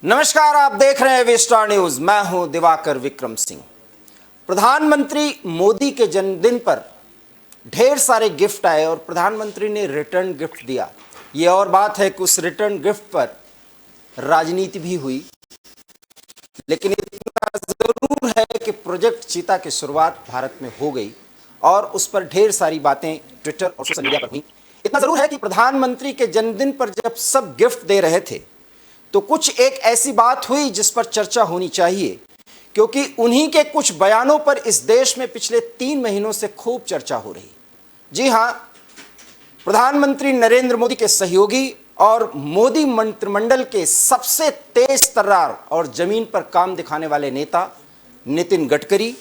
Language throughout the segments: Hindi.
नमस्कार, आप देख रहे हैं विस्टार न्यूज। मैं हूं दिवाकर विक्रम सिंह। प्रधानमंत्री मोदी के जन्मदिन पर ढेर सारे गिफ्ट आए और प्रधानमंत्री ने रिटर्न गिफ्ट दिया। ये और बात है कि उस रिटर्न गिफ्ट पर राजनीति भी हुई, लेकिन इतना जरूर है कि प्रोजेक्ट चीता की शुरुआत भारत में हो गई और उस पर ढेर सारी बातें ट्विटर और सोशल मीडिया पर हुई। इतना जरूर है कि प्रधानमंत्री के जन्मदिन पर जब सब गिफ्ट दे रहे थे तो कुछ एक ऐसी बात हुई जिस पर चर्चा होनी चाहिए, क्योंकि उन्हीं के कुछ बयानों पर इस देश में पिछले 3 महीनों से खूब चर्चा हो रही। जी हां, प्रधानमंत्री नरेंद्र मोदी के सहयोगी और मोदी मंत्रिमंडल के सबसे तेज तर्रार और जमीन पर काम दिखाने वाले नेता नितिन गडकरी,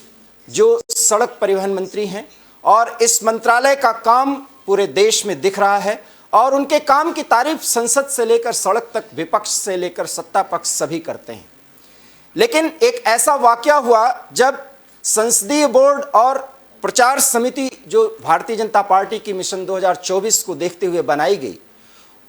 जो सड़क परिवहन मंत्री हैं और इस मंत्रालय का काम पूरे देश में दिख रहा है और उनके काम की तारीफ संसद से लेकर सड़क तक, विपक्ष से लेकर सत्ता पक्ष सभी करते हैं। लेकिन एक ऐसा वाकया हुआ जब संसदीय बोर्ड और प्रचार समिति जो भारतीय जनता पार्टी की मिशन 2024 को देखते हुए बनाई गई,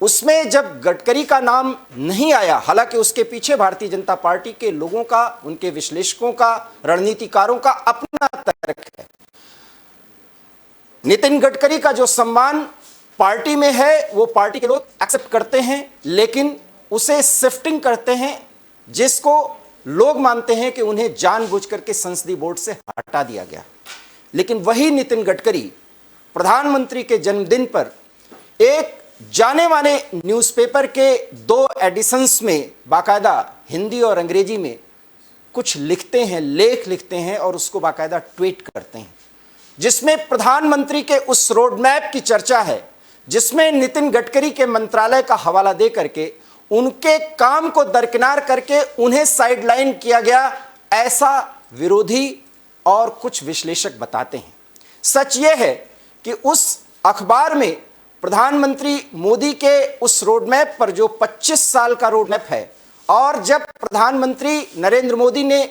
उसमें जब गडकरी का नाम नहीं आया, हालांकि उसके पीछे भारतीय जनता पार्टी के लोगों का, उनके विश्लेषकों का, रणनीतिकारों का अपना तर्क है। नितिन गडकरी का जो सम्मान पार्टी में है वो पार्टी के लोग एक्सेप्ट करते हैं, लेकिन उसे शिफ्टिंग करते हैं जिसको लोग मानते हैं कि उन्हें जानबूझ करके संसदीय बोर्ड से हटा दिया गया। लेकिन वही नितिन गडकरी प्रधानमंत्री के जन्मदिन पर एक जाने माने न्यूज़पेपर के 2 एडिशंस में बाकायदा हिंदी और अंग्रेजी में कुछ लिखते हैं, लेख लिखते हैं और उसको बाकायदा ट्वीट करते हैं, जिसमें प्रधानमंत्री के उस रोड मैप की चर्चा है, जिसमें नितिन गडकरी के मंत्रालय का हवाला दे करके उनके काम को दरकिनार करके उन्हें साइडलाइन किया गया, ऐसा विरोधी और कुछ विश्लेषक बताते हैं। सच यह है कि उस अखबार में प्रधानमंत्री मोदी के उस रोडमैप पर, जो 25 साल का रोडमैप है, और जब प्रधानमंत्री नरेंद्र मोदी ने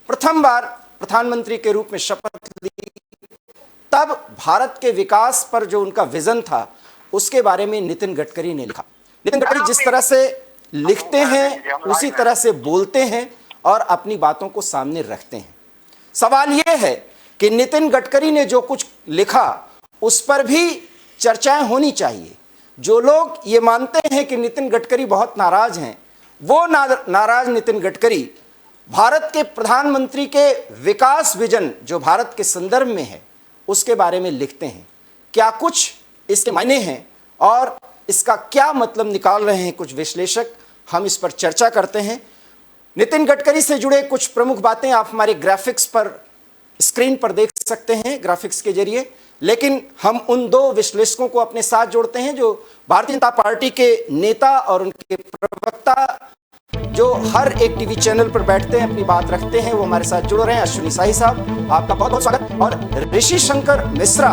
प्रथम बार प्रधानमंत्री के रूप में शपथ ली, तब भारत के विकास पर जो उनका विजन था उसके बारे में नितिन गडकरी ने लिखा। नितिन गडकरी जिस तरह से लिखते हैं उसी तरह से बोलते हैं और अपनी बातों को सामने रखते हैं। सवाल यह है कि नितिन गडकरी ने जो कुछ लिखा उस पर भी चर्चाएं होनी चाहिए। जो लोग ये मानते हैं कि नितिन गडकरी बहुत नाराज हैं, वो नाराज नितिन गडकरी भारत के प्रधानमंत्री के विकास विजन जो भारत के संदर्भ में है उसके बारे में लिखते हैं। क्या कुछ इसके मायने हैं और इसका क्या मतलब निकाल रहे हैं कुछ विश्लेषक, हम इस पर चर्चा करते हैं। नितिन गडकरी से जुड़े कुछ प्रमुख बातें आप हमारे ग्राफिक्स पर, स्क्रीन पर देख सकते हैं ग्राफिक्स के जरिए, लेकिन हम उन 2 विश्लेषकों को अपने साथ जोड़ते हैं जो भारतीय जनता पार्टी के नेता और उनके प्रवक्ता जो हर एक टीवी चैनल पर बैठते हैं, अपनी बात रखते हैं, वो हमारे साथ जुड़ रहे हैं। अश्विनी शाही साहब, आपका बहुत बहुत स्वागत। और ऋषि शंकर मिश्रा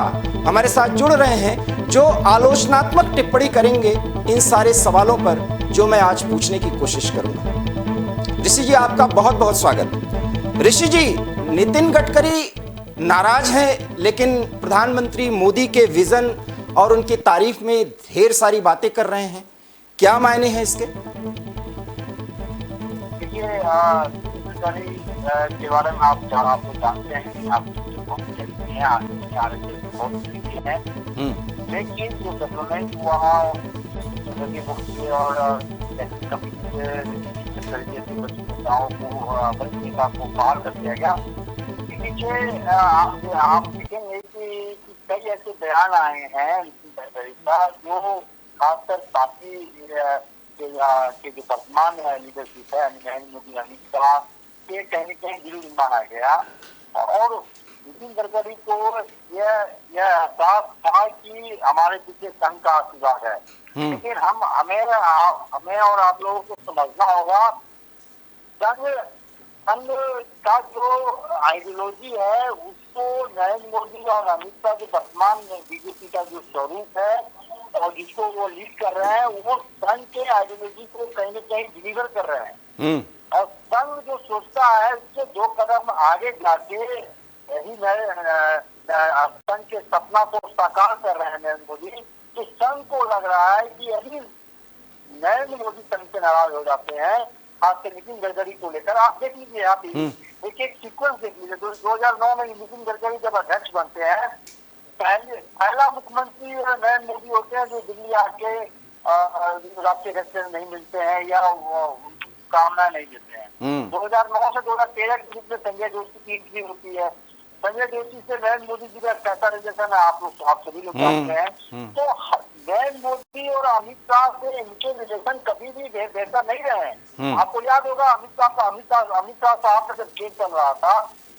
हमारे साथ जुड़ रहे हैं जो आलोचनात्मक टिप्पणी करेंगे इन सारे सवालों पर जो मैं आज पूछने की कोशिश करूंगा। ऋषि जी, आपका बहुत बहुत स्वागत। ऋषि जी, नितिन गडकरी नाराज हैं, लेकिन प्रधानमंत्री मोदी के विजन और उनकी तारीफ में ढेर सारी बातें कर रहे हैं, क्या मायने हैं इसके? के बारे में आप जानते हैं कि आप लेकिन जो डेवलपमेंट हुआ मुक्ति और तरीके से बच्चों को पार कर दिया गया। पीछे आप देखेंगे कि कई ऐसे बयान आए हैं जो खासकर पार्टी के जो वर्तमान लीडरशिप है नरेंद्र मोदी अमित शाह के कहीं दिल माना गया और नितिन गडकरी को यह एहसास था कि हमारे पीछे संघ का आशीर्वाद है। लेकिन हमें और आप लोगों को समझना होगा संघ का जो आइडियोलॉजी है उसको नरेंद्र मोदी और अमित शाह के वर्तमान बीजेपी का जो स्वरूप है और जिसको वो लीड कर रहे हैं, वो संघ के आइडियोलॉजी को कहीं न कहीं डिलीवर कर रहे हैं। और संघ जो सोचता है उससे 2 कदम आगे जाके यही संघ के सपना को साकार कर रहे हैं नरेंद्र मोदी। तो संघ को लग रहा है कि यदि नरेंद्र मोदी संघ से नाराज हो जाते हैं, खासकर नितिन गडकरी को लेकर। आप देख लीजिए, आप एक सीक्वेंस देख लीजिए। 2009 में नितिन गडकरी जब अध्यक्ष बनते हैं, पहला मुख्यमंत्री नरेंद्र मोदी होते हैं जो दिल्ली आके राष्ट्रीय अध्यक्ष से नहीं मिलते हैं या कामना नहीं देते हैं। 2009 से 2013 के बीच में संजय जोशी की एंट्री होती है। संजय जोशी से नरेंद्र मोदी जी का कैसा रिलेशन है आप सभी लोग जानते हैं। तो नरेंद्र मोदी और अमित शाह से इनके रिलेशन कभी भी बेहतर नहीं रहे। आपको याद होगा अमित शाह साहब का जब केस चल रहा था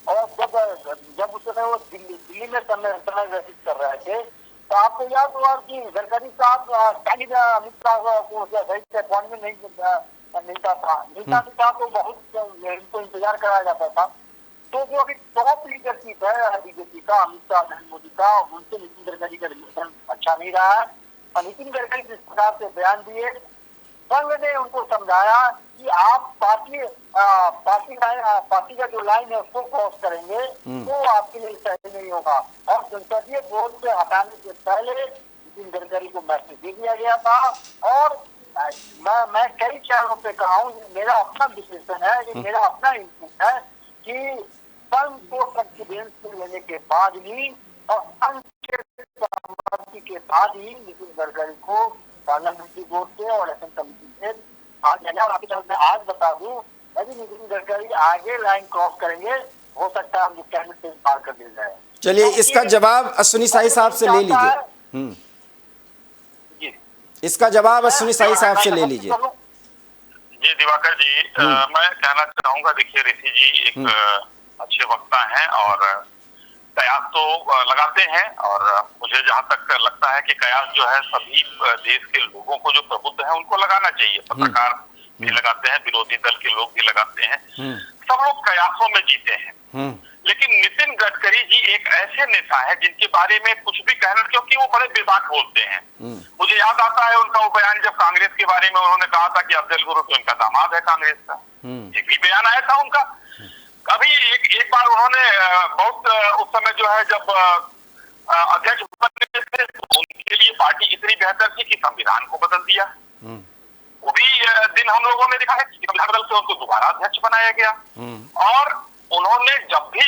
और जब उस समय वो दिल्ली में समय व्यतीत कर रहे थे, तो आपको याद होगा कि गडकरी साहब अमित शाह को सही से अपॉइंटमेंट नहीं मिलता था तो बहुत इनको इंतजार कराया जाता था। तो जो अभी टॉप लीडरशिप है बीजेपी का, अमित शाह नरेंद्र मोदी का, उनसे नितिन गडकरी का रिलेशन अच्छा नहीं रहा है। और नितिन गडकरी जिस प्रकार से बयान दिए, संघ ने उनको समझाया कि आप पार्टी का जो लाइन है उसको क्रॉस करेंगे तो आपके लिए सही नहीं होगा। और संसदीय बोर्ड से हटाने से पहले नितिन गडकरी को मैसेज दे दिया गया था। और मैं कई चैनलों पे कहा हूँ, मेरा अपना विश्लेषण है, ये मेरा अपना इनपुट है कि संघ को कॉन्फिडेंस लेने के बाद ही और संघ के सहमति के बाद ही नितिन गडकरी को पार्लियामेंट्री बोर्ड से और इलेक्शन कमेटी से आपकी तरफ से आज बता दूं, यदि नितिन गडकरी आगे लाइन क्रॉस करेंगे, हो सकता है हम कैबिनेट से पार कर दिया जाए। चलिए, इसका जवाब अश्विनी साई साहब से ले लीजिए। इसका जवाब अश्विनी साई साहब से ले लीजिए। जी दिवाकर जी, मैं कहना चाहूंगा, देखिए ऋषि जी एक अच्छे वक्ता हैं और कयास तो लगाते हैं। और मुझे जहां तक लगता है कि कयास जो है सभी देश के लोगों को जो प्रबुद्ध है उनको लगाना चाहिए। पत्रकार भी लगाते हैं, विरोधी दल के लोग भी लगाते हैं, सब लोग कयासों में जीते हैं। लेकिन नितिन गडकरी जी एक ऐसे नेता है जिनके बारे में कुछ भी कहना, क्योंकि वो बड़े बेबाक बोलते हैं। मुझे याद आता है उनका वो बयान जब कांग्रेस के बारे में उन्होंने कहा था कि अफजल गुरु तो इनका दामाद है कांग्रेस का, एक भी बयान आया था उनका। अभी एक बार उन्होंने बहुत उस समय जो है जब अध्यक्ष बनने थे तो उनके लिए पार्टी इतनी बेहतर थी कि संविधान को बदल दिया। वो भी दिन हम लोगों ने देखा है कि संविधान बदल के उनको दोबारा अध्यक्ष बनाया गया। और उन्होंने जब भी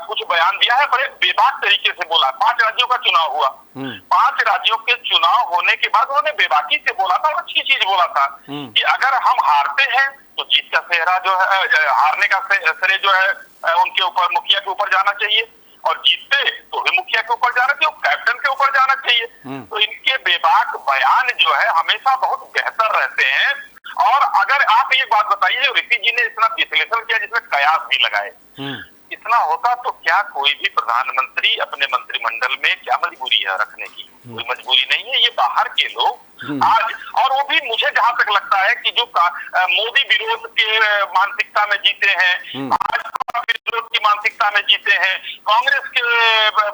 कुछ बयान दिया है बड़े बेबाक तरीके से बोला। 5 राज्यों का चुनाव हुआ, 5 राज्यों के चुनाव होने के बाद उन्होंने बेबाकी से बोला था और अच्छी चीज बोला था कि अगर हम हारते हैं तो जीत का सेहरा जो है, हारने का श्रेय जो है उनके ऊपर, मुखिया के ऊपर जाना चाहिए, और जीतते तो भी मुखिया के ऊपर जाना चाहिए, कैप्टन के ऊपर जाना चाहिए। तो इनके बेबाक बयान जो है हमेशा बहुत बेहतर रहते हैं। और अगर आप एक बात बताइए, जो ऋषि जी ने इतना विश्लेषण किया जिसमें कयास भी लगाए, इतना होता तो क्या कोई भी प्रधानमंत्री अपने मंत्रिमंडल में क्या मजबूरी है रखने की? कोई मजबूरी नहीं है। ये बाहर के लोग आज, और वो भी मुझे जहां तक लगता है कि जो मोदी विरोध के मानसिकता में जीते हैं, भाजपा विरोध की मानसिकता में जीते हैं, कांग्रेस के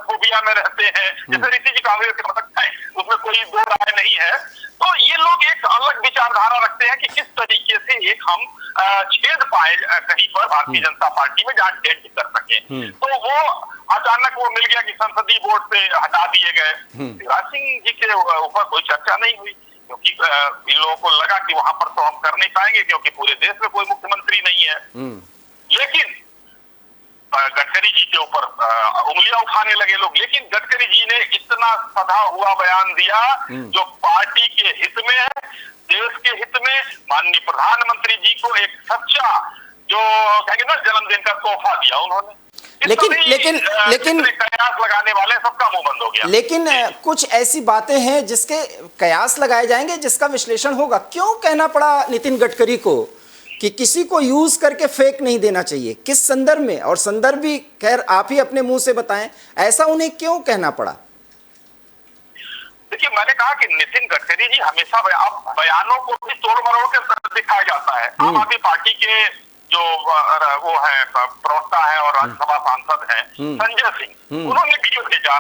फोबिया में रहते हैं, जैसे ऋषि जी कांग्रेस के मतलब है, उसमें कोई दो राय नहीं है। तो ये लोग एक अलग विचारधारा रखते हैं कि किस तरीके से एक हम छेद पाए कहीं पर भारतीय जनता पार्टी में जहाँ डेंट कर सके। तो वो अचानक वो मिल गया कि संसदीय बोर्ड से हटा दिए गए। शिवराज सिंह जी के ऊपर कोई चर्चा नहीं हुई क्योंकि इन लोगों को लगा कि वहां पर तो हम कर नहीं पाएंगे क्योंकि पूरे देश में कोई मुख्यमंत्री नहीं है। लेकिन गडकरी जी के ऊपर उंगलियां उठाने लगे लोग। लेकिन गडकरी जी ने इतना सधा हुआ बयान दिया जो पार्टी के हित में है, देश के हित में। माननीय प्रधानमंत्री जी को एक सच्चा जो कहेंगे ना जन्मदिन का तोहफा दिया उन्होंने। लेकिन कयास लगाने वाले सबका मुंह बंद हो गया। लेकिन कुछ ऐसी बातें हैं जिसके कयास लगाए जाएंगे, जिसका विश्लेषण होगा। क्यों कहना पड़ा नितिन गडकरी को कि किसी को यूज करके फेक नहीं देना चाहिए? किस संदर्भ में? और संदर्भ भी खैर आप ही अपने मुंह से बताएं, ऐसा उन्हें क्यों कहना पड़ा? देखिए, मैंने कहा कि नितिन गडकरी जी हमेशा बयानों को भी तोड़ मरोड़ के दिखाया जाता है। आम आदमी पार्टी के जो वो है प्रवक्ता है और राज्यसभा सांसद हैं संजय सिंह, उन्होंने वीडियो भेजा,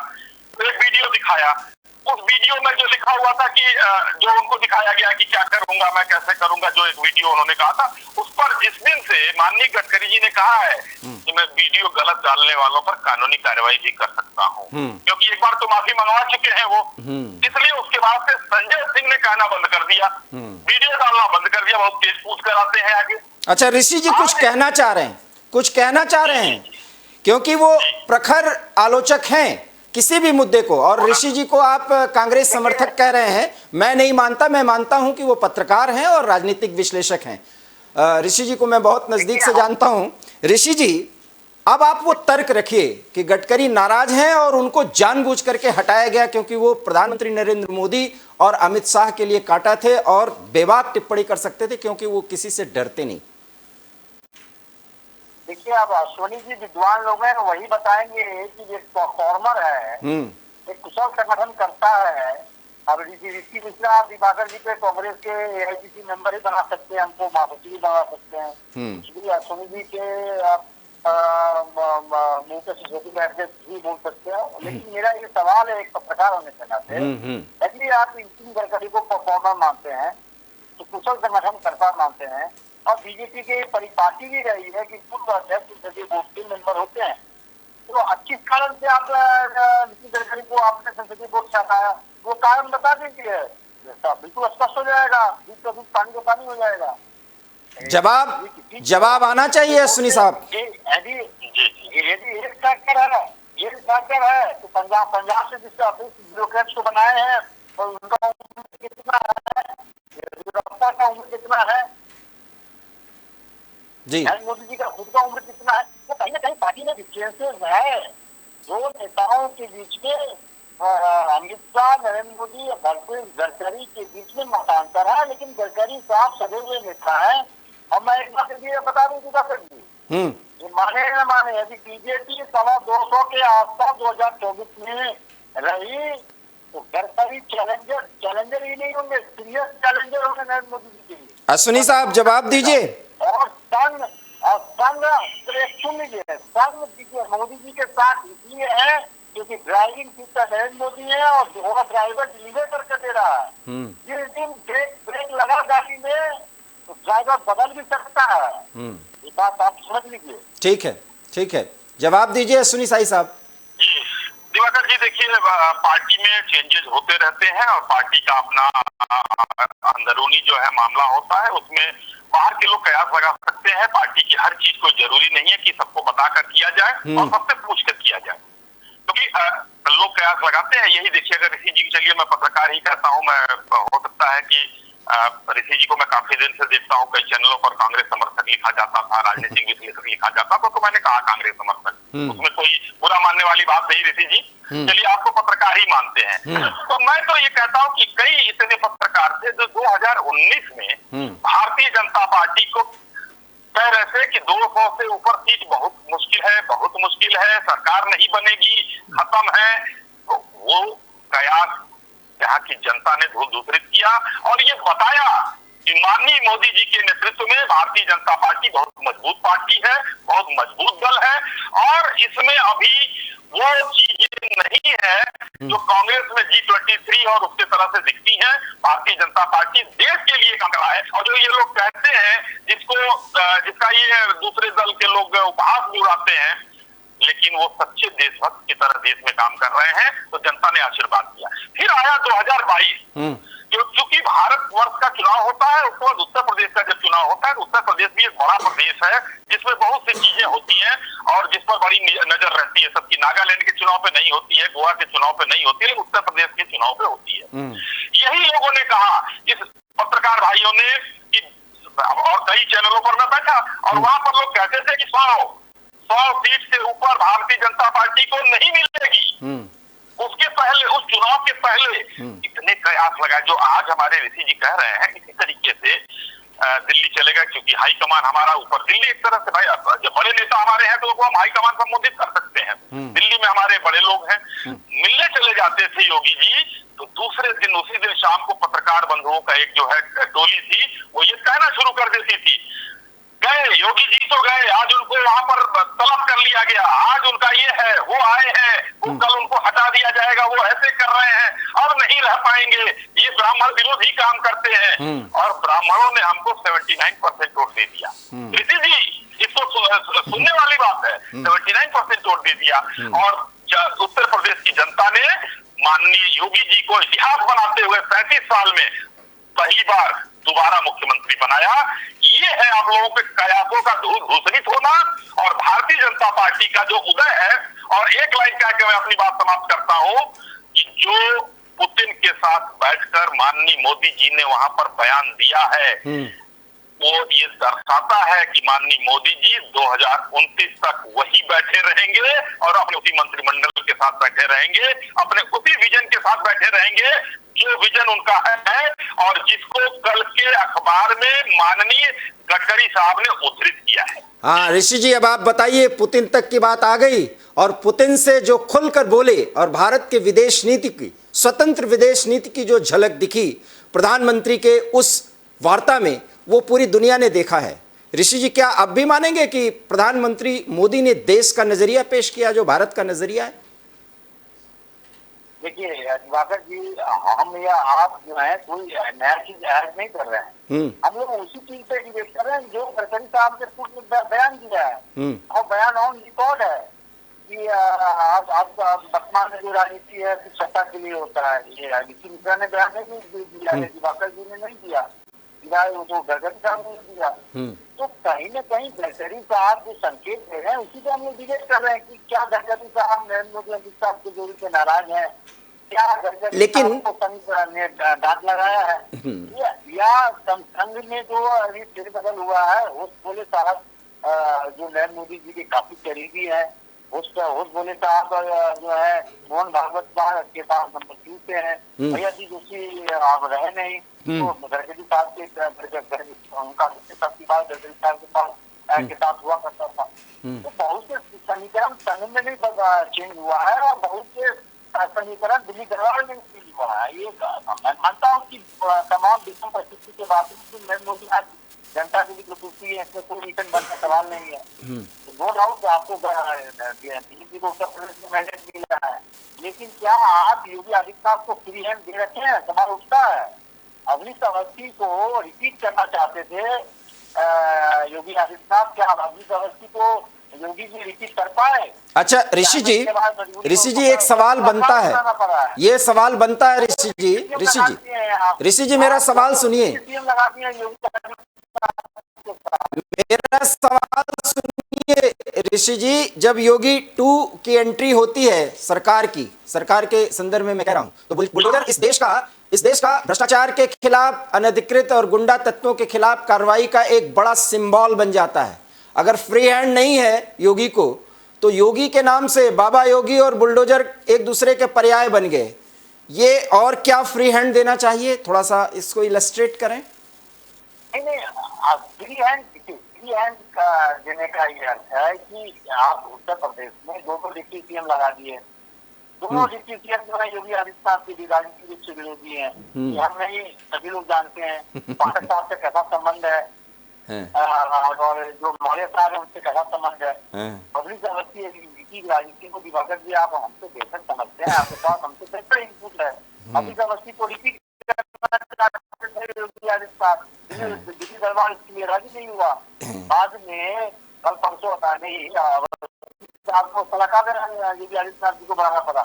एक वीडियो दिखाया उस वीडियो में जो लिखा हुआ था कि जो उनको दिखाया गया कि क्या करूंगा मैं, कैसे करूंगा, जो एक वीडियो उन्होंने कहा था, उस पर जिस दिन से माननीय गडकरी जी ने कहा है कि मैं वीडियो गलत डालने वालों पर कानूनी कार्रवाई भी कर सकता हूं, क्योंकि एक बार तो माफी मंगवा चुके हैं वो, इसलिए उसके बाद से संजय सिंह ने कहना बंद कर दिया, वीडियो डालना बंद कर दिया, बहुत तेज पूछ कर आते हैं आगे। अच्छा ऋषि जी कुछ कहना चाह रहे हैं, कुछ कहना चाह रहे हैं, क्योंकि वो प्रखर आलोचक हैं किसी भी मुद्दे को, और ऋषि जी को आप कांग्रेस समर्थक कह रहे हैं। मैं नहीं मानता, मैं मानता हूं कि वो पत्रकार हैं और राजनीतिक विश्लेषक हैं। ऋषि जी को मैं बहुत नजदीक से जानता हूं। ऋषि जी, अब आप वो तर्क रखिए कि गडकरी नाराज हैं और उनको जानबूझ करके हटाया गया क्योंकि वो प्रधानमंत्री नरेंद्र मोदी और अमित शाह के लिए काटा थे और बेबाक टिप्पणी कर सकते थे क्योंकि वो किसी से डरते नहीं। देखिए, अब अश्वनी जी विद्वान लोग हैं, वही बताएंगे कि ये परफॉर्मर है, एक कुशल संगठन करता है। अब ऋषि मिश्रा दिवाकर जी पे कांग्रेस के एआईसीसी मेंबर ही बना सकते हैं, हमको महासचिव भी बना सकते हैं, इसलिए अश्वनी जी के मुंह पे सिसोटी बैठ के भी बोल सकते हैं। लेकिन मेरा ये सवाल है एक पत्रकार होने के नाते, यदि आप नितिन गडकरी को परफॉर्मर मानते हैं तो कुशल संगठन करता मानते हैं, और बीजेपी के परिपाटी भी रही है कि पूर्व अध्यक्ष संसदीय बोर्ड के मेंबर होते हैं, तो किस कारण से आप नितिन गडकरी को आपने संसदीय बोर्ड से हटाया, वो कारण बता दीजिए, बिल्कुल स्पष्ट हो जाएगा, दूध का दूध पानी का पानी हो जाएगा। जवाब आना चाहिए अश्विनी साहब। यदि एक फैक्टर है तो पंजाब से जिसका ब्यूरोक्रेट्स को बनाए हैं और उनका उम्र कितना है, का उम्र कितना है जी, मोदी जी का खुद का उम्र कितना है, तो कहीं ना कहीं पार्टी में डिफरेंसेस है। दो नेताओं के बीच में अमित शाह, नरेंद्र मोदी और गडकरी के बीच में मतांतर है, लेकिन गडकरी साहब सदे हुए नेता है। और मैं एक बात ये बता दूं जी, माने न माने, यदि बीजेपी 225 के आसपास 2024 में रही तो गडकरी चैलेंजर ही नहीं होंगे, सीरियस चैलेंजर होंगे नरेंद्र मोदी जी के लिए। अश्विनी साहब जवाब दीजिए। और संघ सुन लीजिए, संघ मोदी जी के साथ इसलिए है क्योंकि ड्राइविंग सीट पर नरेंद्र मोदी है और दोनों ड्राइवर डिलीवर करके दे रहा है। जिस दिन ब्रेक लगा गाड़ी में तो ड्राइवर बदल भी सकता है, ये बात आप समझ लीजिए। ठीक है, जवाब दीजिए अश्विनी साई साहब। जी दिवाकर जी, देखिए पार्टी में चेंजेस होते रहते हैं और पार्टी का अपना अंदरूनी जो है मामला होता है, उसमें बाहर के लोग कयास लगा सकते हैं। पार्टी की हर चीज को जरूरी नहीं है कि सबको बताकर किया जाए और सबसे पूछ कर किया जाए, क्योंकि लोग कयास लगाते हैं। यही देखिए, अगर ऋषि जी, चलिए मैं पत्रकार ही कहता हूँ, मैं हो सकता है कि ऋषि जी को मैं काफी दिन से देखता हूँ, कई चैनलों पर कांग्रेस समर्थक लिखा जाता था, राजनीतिक विश्लेषक लिखा जाता था, तो मैंने कहा कांग्रेस समर्थक, उसमें कोई बुरा मानने वाली बात नहीं। ऋषि जी चलिए आपको पत्रकार ही मानते हैं, तो मैं तो ये कहता हूँ कि कई इतने पत्रकार थे जो 2019 में भारतीय जनता पार्टी को कह रहे थे कि 200 से ऊपर सीट बहुत मुश्किल है, सरकार नहीं बनेगी, खत्म है। तो वो कयास यहाँ की जनता ने दूसरित किया और ये बताया कि माननीय मोदी जी के नेतृत्व में भारतीय जनता पार्टी बहुत मजबूत पार्टी है, बहुत मजबूत दल है, और इसमें अभी वो चीजें नहीं है जो कांग्रेस में G23 और उसके तरह से दिखती हैं। भारतीय जनता पार्टी देश के लिए काम कर रहा है, और जो ये लोग कहते हैं जिसका ये दूसरे दल के लोग उपहास भी उड़ाते हैं, लेकिन वो सच्चे देशभक्त की तरह देश में काम कर रहे हैं, तो जनता ने आशीर्वाद दिया। फिर आया 2022, क्योंकि भारत वर्ष का चुनाव होता है, उसके बाद उत्तर प्रदेश का जब चुनाव होता है, तो उत्तर प्रदेश भी एक बड़ा प्रदेश है जिसमें बहुत सी चीजें होती हैं और जिस पर बड़ी नजर रहती है सबकी। नागालैंड के चुनाव पे नहीं होती है, गोवा के चुनाव पे नहीं होती है, लेकिन उत्तर प्रदेश के चुनाव पे होती है। यही लोगों ने कहा, इस पत्रकार भाइयों ने, और कई चैनलों पर मैं बैठा और वहां पर लोग कहते थे कि 100 सीट से ऊपर भारतीय जनता पार्टी को नहीं मिलेगी। उसके पहले, उस चुनाव के पहले इतने कयास लगाए जो आज हमारे ऋषि जी कह रहे हैं। इसी तरीके से दिल्ली चलेगा, क्योंकि हाईकमान हमारा ऊपर, दिल्ली एक तरह से भाई जब बड़े नेता हमारे हैं तो उनको हम हाईकमान संबोधित कर सकते हैं। दिल्ली में हमारे बड़े लोग हैं, मिलने चले जाते थे योगी जी, तो दूसरे दिन उसी दिन शाम को पत्रकार बंधुओं का एक जो है टोली थी, वो ये कहना शुरू कर देती थी, गए योगी जी तो गए, आज उनको वहां पर तलब कर लिया गया, आज उनका ये है, वो आए हैं, कल उनको हटा दिया जाएगा, वो ऐसे कर रहे रहे हैं, अब नहीं रह पाएंगे, ये ब्राह्मण विरोधी काम करते हैं। और ब्राह्मणों ने हमको 79% वोट दे दिया। ऋषि जी, इसको सुनने वाली बात है, 79% वोट दे दिया। और उत्तर प्रदेश की जनता ने माननीय योगी जी को इतिहास बनाते हुए 35 साल में पहली बार दोबारा मुख्यमंत्री बनाया। ये है आप लोगों के कयासों का घोषित होना और भारतीय जनता पार्टी का जो उदय है। और एक लाइन कह के मैं अपनी बात समाप्त करता हूं कि जो पुतिन के साथ बैठकर माननीय मोदी जी ने वहां पर बयान दिया है, वो ये दर्शाता है कि माननीय मोदी जी 2029 तक वही बैठे रहेंगे और अपने उसी मंत्रिमंडल के साथ बैठे रहेंगे, अपने उसी विजन के साथ बैठे रहेंगे जो विजन उनका है और जिसको कल के अखबार में माननीय गडकरी साहब ने उद्धृत किया है। हाँ ऋषि जी, अब आप बताइए, पुतिन तक की बात आ गई और पुतिन से जो खुलकर बोले और भारत के विदेश नीति की, स्वतंत्र विदेश नीति की जो झलक दिखी प्रधानमंत्री के उस वार्ता में, वो पूरी दुनिया ने देखा है। ऋषि जी, क्या आप भी मानेंगे कि प्रधानमंत्री मोदी ने देश का नजरिया पेश किया जो भारत का नजरिया है? देखिए दिवाकर जी, हम या आप जो है कोई नया चीज ऐड नहीं कर रहे हैं। हम लोग उसी चीज पे डिबेट कर रहे हैं जो गडकरी साहब ने खुद बयान दिया है और बयान ऑन रिकॉर्ड है कि आप वर्तमान में जो राजनीति है सत्ता के लिए होता है। ये ऋषि मिश्रा ने बयान नहीं दिया, दिवाकर जी ने नहीं दिया, तो गडकरी साहब ने दिया। तो कहीं न कहीं गडकरी साहब जो संकेत दे रहे हैं उसी पे हम लोग डिबेट कर रहे हैं कि क्या गडकरी साहब नरेंद्र मोदी साहब की जोड़ी से नाराज है, क्या गडकरी लेकिन संघ ने डांट लगाया है, या संघ में जो अभी फेरबदल हुआ है, होस्ट बोले साहब जो नरेंद्र मोदी जी के काफी करीबी है, होस्ट बोले साहब जो है मोहन भागवत के पास नंबर 2 पे है, भैया जी जोशी आप रहे नहीं, तो गडकरी साहब के उनका गडकरी साहब के पास के साथ हुआ करता था। तो बहुत से समीकरण संघ में भी चेंज हुआ है और बहुत से समीकरण दिल्ली दरबार में चेंज हुआ है। ये मैं मानता हूँ कि तमाम विषम परिस्थिति के बावजूद नरेंद्र मोदी आज जनता के लिए खुशी है, इसमें कोई रिटर्न बनने का सवाल नहीं है। नो डाउट आपको बीजेपी को उत्तर प्रदेश में मैंडेट मिला है, लेकिन क्या आप योगी आदित्यनाथ को फ्री हैंड दे रखे हैं? सवाल उठता है। अवनीश अवस्थी को रिपीट करना चाहते थे योगी आदित्यनाथ, क्या अवनीश अवस्थी को योगी जी रिपीट कर पाए? अच्छा ऋषि जी एक सवाल बनता है, ये सवाल बनता है ऋषि जी मेरा सवाल सुनिए, मेरा सवाल सुनिए ऋषि जी। जब योगी 2 की एंट्री होती है सरकार के संदर्भ में मैं कह रहा हूं, तो बुलडोजर इस देश का भ्रष्टाचार के खिलाफ, अनधिकृत और गुंडा तत्वों के खिलाफ कार्रवाई का एक बड़ा सिंबल बन जाता है। अगर फ्री हैंड नहीं है योगी को, तो योगी के नाम से बाबा योगी और बुलडोजर एक दूसरे के पर्याय बन गए। ये और क्या फ्री हैंड देना चाहिए? थोड़ा सा इसको इलस्ट्रेट करें। नहीं, फ्री हैंड देने का ये अर्थ है कि आप उत्तर प्रदेश में 2 डिप्टी सीएम लगा दिए, दोनों डिप्टी सीएम जो है योगी आदित्यनाथ की राजनीतिक रूप से विरोधी है। हम नहीं, सभी लोग जानते हैं पाठक साहब से कैसा संबंध है और जो मौर्य साहब है उनसे कैसा संबंध है। पब्लिक अवस्थी की राजनीति को दिवाकर जी आप हमसे बेहतर समझते हैं, आपके पास हमसे बेहतर इनपुट है। पब्लिक अवस्थी को रिपीट योगी आदित्यनाथ, दिल्ली दरबार इसके लिए राजी नहीं हुआ। बाद में कल परसों नहीं आपको सलाहकार योगी आदित्यनाथ जी को बढ़ाना पड़ा।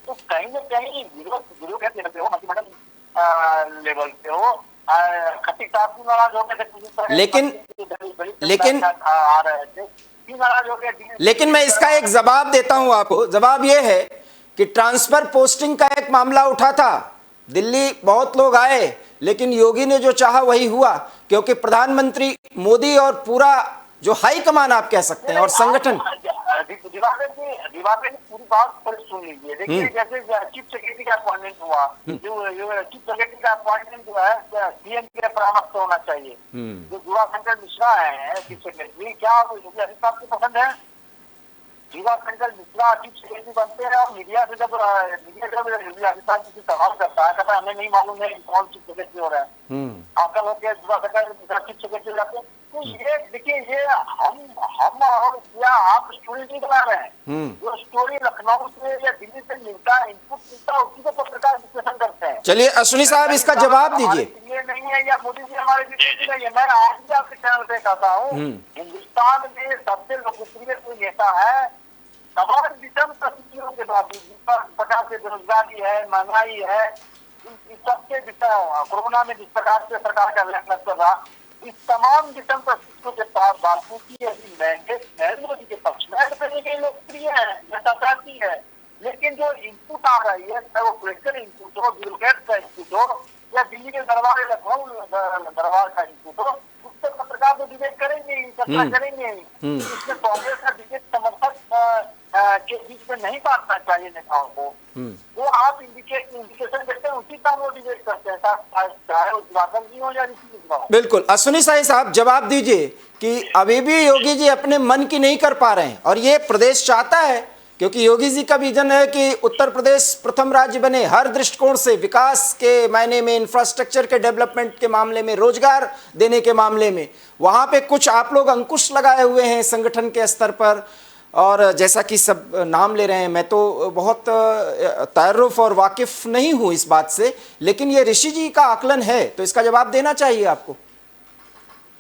तो कहीं न कहीं विरोध कहते हो, मंत्रिमंडल लेवल पे हो, खट्टी साहब भी नाराज हो गए, लेकिन मैं इसका एक जवाब देता हूं आपको। जवाब यह है कि ट्रांसफर पोस्टिंग का एक मामला उठा था, दिल्ली बहुत लोग आए, लेकिन योगी ने जो चाहा वही हुआ, क्योंकि प्रधानमंत्री मोदी और पूरा जो हाई कमान आप कह सकते हैं और संगठन। दिवाकर जी पूरी बात पर सुन लीजिए। देखिए जैसे चीफ सेक्रेटरी का अपॉइंटमेंट हुआ, जो चीफ सेक्रेटरी का अपॉइंटमेंट जो है सीएम के परामर्श से होना चाहिए। जो जुड़ा शंकर मिश्रा है चीफ सेक्रेटरी, क्या योगी आदित्यनाथ को पसंद है? दिवाकर मिश्रा चीफ सेक्रेटरी बनते हैं और मीडिया जब राजस्थान किसी सवाल करता है, कहता है हमें नहीं मालूम है कौन चीफ सेक्रेटरी हो रहा है, आकर होकर दिवाकर चीफ सेक्रेटरी हो जाते हैं। तो ये देखिए, ये हम और या आप स्टोरी नहीं बना रहे हैं, जो स्टोरी लखनऊ से या दिल्ली से मिलता है, इनपुट मिलता है, उसी को पत्रकार विश्लेषण करते हैं। चलिए अश्विनी साहब इसका जवाब दीजिए। ये नहीं है या मोदी जी हमारे नहीं है, मैं आज भी आपके चैनल पे कहता हूँ, हिंदुस्तान में सबसे लोकप्रिय कोई नेता है तमाम विषम परिस्थितियों के बावजूद, जिस प्रकार से बेरोजगारी है, महंगाई है, इस सबके कोरोना में जिस प्रकार से सरकार का लक्ष्य कर रहा, इस तमाम विषम परिस्थितियों के बावजूद की नरेंद्र मोदी के पक्ष में कहीं कहीं लोकप्रिय है, जनता चाहती है। लेकिन जो इनपुट आ रही है, चाहे वो पोलिटिकल इनपुट हो, ब्यूरोक्रेट का इनपुट हो या दिल्ली के दरबार लखनऊ दरबार का इनपुट हो, उससे पत्रकार तो डिबेट करेंगे ही, चर्चा करेंगे ही। इसमें कांग्रेस का डिबेट समर्थक के बीच में नहीं बांटना चाहिए नेताओं को। वो आप इंडिकेशन देते हैं, उसी का वो डिबेट करते हैं, चाहे वो दिवाकर जी हो या ऋषि जी हो। बिल्कुल अश्विनी साहब जवाब दीजिए कि अभी भी योगी जी अपने मन की नहीं कर पा रहे हैं और ये प्रदेश चाहता है, क्योंकि योगी जी का विजन है कि उत्तर प्रदेश प्रथम राज्य बने, हर दृष्टिकोण से, विकास के मायने में, इंफ्रास्ट्रक्चर के डेवलपमेंट के मामले में, रोजगार देने के मामले में। वहाँ पे कुछ आप लोग अंकुश लगाए हुए हैं संगठन के स्तर पर, और जैसा कि सब नाम ले रहे हैं, मैं तो बहुत तारुफ और वाकिफ नहीं हूँ इस बात से, लेकिन ये ऋषि जी का आकलन है तो इसका जवाब देना चाहिए आपको।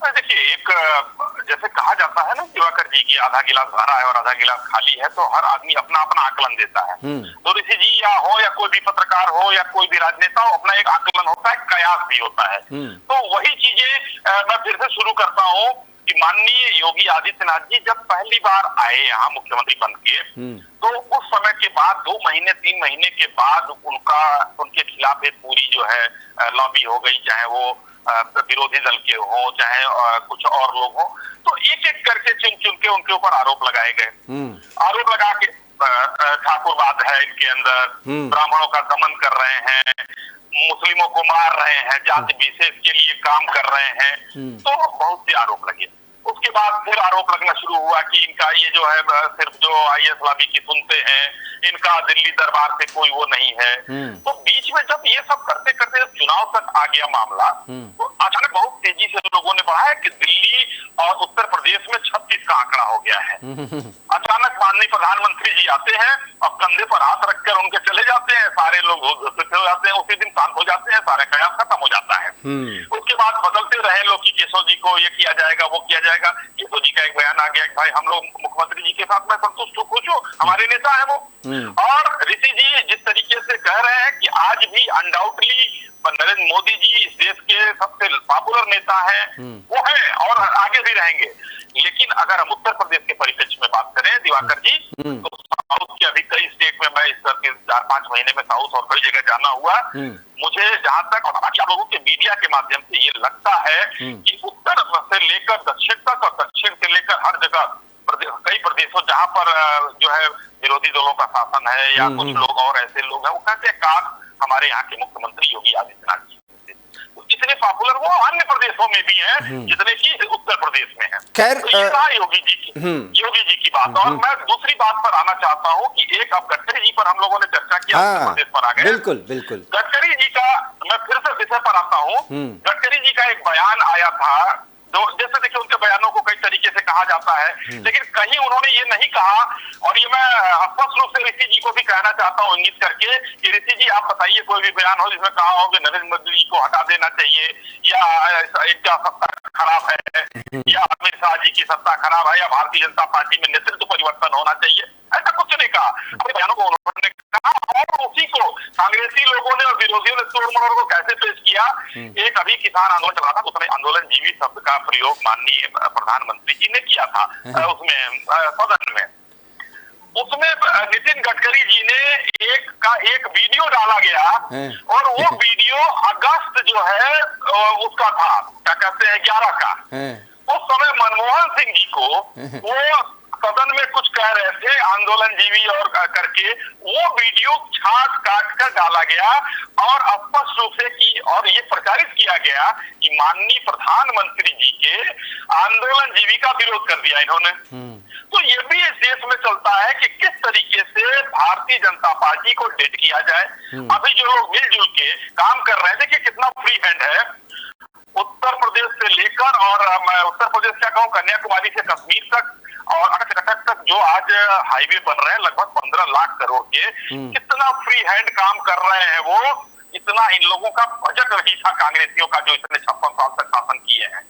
देखिए, एक जैसे कहा जाता है ना दिवाकर जी की आधा गिलास भरा है और आधा गिलास खाली है, तो हर आदमी अपना अपना आकलन देता है। तो ऋषि जी या हो या कोई भी पत्रकार हो या कोई भी राजनेता हो, अपना एक आकलन होता है, कयास भी होता है। तो वही चीजें मैं फिर से शुरू करता हूँ कि माननीय योगी आदित्यनाथ जी जब पहली बार आए यहाँ मुख्यमंत्री बन के, तो उस समय के बाद 2 महीने 3 महीने के बाद उनके खिलाफ एक पूरी जो है लॉबी हो गई, चाहे वो विरोधी दल के हो, चाहे कुछ और लोग हो, तो एक एक करके चुन चुन के उनके ऊपर आरोप लगाए गए। आरोप लगा के ठाकुरवाद है इनके अंदर, ब्राह्मणों का दमन कर रहे हैं, मुस्लिमों को मार रहे हैं, जाति विशेष के लिए काम कर रहे हैं, तो बहुत से आरोप लगे। उसके बाद फिर आरोप लगना शुरू हुआ कि इनका ये जो है सिर्फ जो IAS लॉबी की सुनते हैं, इनका दिल्ली दरबार से कोई वो नहीं है। तो बीच में जब ये सब करते करते जब चुनाव तक आ गया मामला, तो अचानक बहुत तेजी से लोगों ने बढ़ाया कि दिल्ली और उत्तर प्रदेश में 36 का आंकड़ा हो गया है। अचानक माननीय प्रधानमंत्री जी आते हैं और कंधे पर हाथ रखकर उनके चले जाते हैं, सारे लोग हो जाते हैं, उसी दिन शांत हो जाते हैं, सारा कयास खत्म हो जाता है। उसके बाद बदलते रहे लोग कि केशव जी को ये किया जाएगा, वो किया जाएगा। केशव जी का एक बयान आ गया कि भाई हम लोग मुख्यमंत्री जी के साथ में संतुष्ट हो, खुश हो, हमारे नेता है वो। और ऋषि जी जिस तरीके से कह रहे हैं कि आज भी अनडाउटली नरेंद्र मोदी जी इस देश के सबसे पॉपुलर नेता हैं, वो है और आगे भी रहेंगे। लेकिन अगर हम उत्तर प्रदेश के परिप्रेक्ष्य में बात करें दिवाकर जी, तो साउथ के अभी कई स्टेट में मैं इस 4-5 महीने में साउथ और कई जगह जाना हुआ, मुझे जहां तक और बाकी आप लोगों के मीडिया के माध्यम से ये लगता है कि उत्तर से लेकर दक्षिण तक और दक्षिण से लेकर हर जगह कई प्रदेशों जहां पर जो है विरोधी दलों का शासन है या कुछ लोग और ऐसे लोग हैं, वो कहते हैं काश हमारे यहाँ के मुख्यमंत्री योगी आदित्यनाथ जी इतने पॉपुलर वो अन्य प्रदेशों में भी हैं जितने की उत्तर प्रदेश में है। खैर तो ये कहा योगी जी की बात। और मैं दूसरी बात पर आना चाहता हूँ कि एक अब गडकरी जी पर हम लोगों ने चर्चा किया, उत्तर प्रदेश पर आ गए। बिल्कुल गडकरी जी का मैं फिर से विषय पर आता हूँ। गडकरी जी का एक बयान आया था, जैसे देखिए उनके बयानों को कई तरीके से कहा जाता है, लेकिन कहीं उन्होंने ये नहीं कहा, और ये मैं स्पष्ट रूप से ऋषि जी को भी कहना चाहता हूँ इंगित करके कि ऋषि जी आप बताइए कोई भी बयान हो जिसमें कहा हो कि नरेंद्र मोदी जी को हटा देना चाहिए, या इनका सत्ता खराब है, या अमित शाह जी की सत्ता खराब है, या भारतीय जनता पार्टी में नेतृत्व परिवर्तन होना चाहिए, ऐसा कुछ नहीं कहा। अपने बयानों को उन्होंने कहा और उसी को कांग्रेसी लोगों ने और विरोधियों ने तोड़ मरोड़ को कैसे पेश किया। एक अभी किसान आंदोलन चल रहा था, उसमें आंदोलन जीवी शब्द का प्रयोग माननीय प्रधानमंत्री जी ने किया था उसमें सदन में। उसमें नितिन गडकरी जी ने एक वीडियो डाला गया और वो वीडियो अगस्त जो है उसका था, क्या कहते हैं 11 का। उस समय मनमोहन सिंह जी को वो सदन में कुछ कह रहे थे आंदोलन जीवी और करके, वो वीडियो छाट काट कर डाला गया और स्पष्ट रूप से की और ये प्रचारित किया गया कि माननीय प्रधानमंत्री जी के आंदोलन जीवी का विरोध कर दिया इन्होंने। तो ये भी इस देश में चलता है कि किस तरीके से भारतीय जनता पार्टी को डेट किया जाए। अभी जो लोग मिलजुल के काम कर रहे हैं, देखिए कितना फ्री हैंड है। उत्तर प्रदेश से लेकर, और मैं उत्तर प्रदेश क्या कहूँ, कन्याकुमारी से कश्मीर तक और अटक तक जो आज हाईवे बन रहे हैं लगभग 15 लाख करोड़ के, कितना फ्री हैंड काम कर रहे हैं वो। इतना इन लोगों का बजट नहीं था कांग्रेसियों का जो इतने 56 साल तक शासन किए हैं।